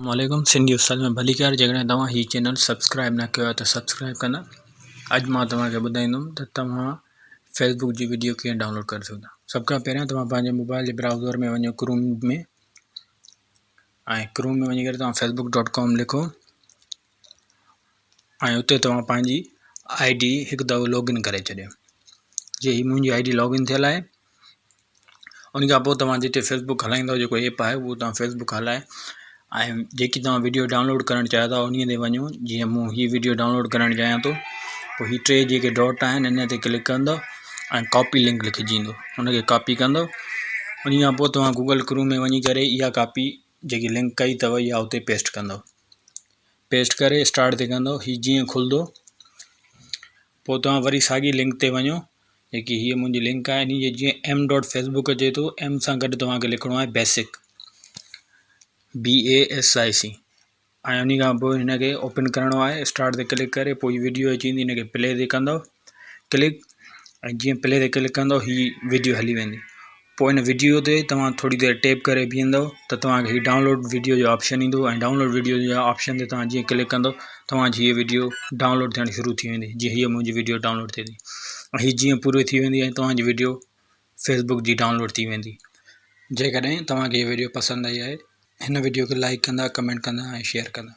अस्सलामुअलैकुम सिंधी उस्ताद में भली कार जगह तव्हां ही चैनल सब्सक्राइब न किया तो सब्सक्राइब करना। अज मां तव्हांखे ॿुधाईंदुमि त तव्हां फेसबुक जी वीडियो कीअं डाउनलोड करे सघंदा। सब खां पहिरियां तव्हां पंहिंजे मोबाइल जे ब्राउज़र में वञो क्रोम में वञी करे तव्हां facebook.com लिखो ऐं उते तव्हां पंहिंजी आईडी हिकु दफ़ो लॉगिन करे छॾियो। जे ही मुंहिंजी आईडी लॉगिन थियल आहे उन खां पोइ तव्हां जिते फेसबुक हलाईंदव जेको ऐप आहे उहो तव्हां फेसबुक हलाए ऐं जेकी तव्हां वीडियो डाउनलोड करणु चाहियो था उन ते वञो। जीअं मूं हीअ वीडियो डाउनलोड करणु चाहियां थो पोइ हीअ टे जेके डॉट आहिनि इन ते क्लिक कंदव ऐं कॉपी लिंक लिखिजी ईंदो उनखे कॉपी कंदव। उन खां पोइ तव्हां गूगल क्रोम में वञी करे इहा कॉपी जेकी लिंक कई अथव इहा उते पेस्ट कंदव। पेस्ट करे स्टार्ट ते कंदव। हीअ जीअं खुलंदो पोइ तव्हां वरी साॻी लिंक ते वञो जेकी हीअ मुंहिंजी लिंक आहे इन जे जीअं m.facebook अचे थो m सां गॾु तव्हांखे लिखिणो आहे बेसिक BASIC ऐं उन खां पोइ हिनखे ओपन करिणो आहे। स्टार्ट ते क्लिक करे पोइ वीडियो अची वेंदी हिनखे प्ले ते कंदव क्लिक ऐं जीअं प्ले ते क्लिक कंदव हीअ वीडियो हली वेंदी। पोइ हिन वीडियो ते तव्हां थोरी देरि टैप करे बीहंदव त तव्हांखे हीअ डाउनलोड वीडियो जो ऑप्शन ईंदो ऐं डाउनलोड वीडियो जो ऑप्शन ते तव्हां जीअं क्लिक कंदव तव्हांजी हीअ वीडियो डाउनलोड थियणु शुरू थी वेंदी। जीअं हीअ मुंहिंजी वीडियो डाउनलोड थिए थी ऐं हीअ जीअं पूरी थी वेंदी ऐं तव्हांजी वीडियो फेसबुक जी डाउनलोड थी वेंदी। जेकॾहिं तव्हांखे हीअ वीडियो पसंदि आई आहे हिन वीडियो खे लाइक कंदा कमेंट कंदा ऐं शेयर कंदा।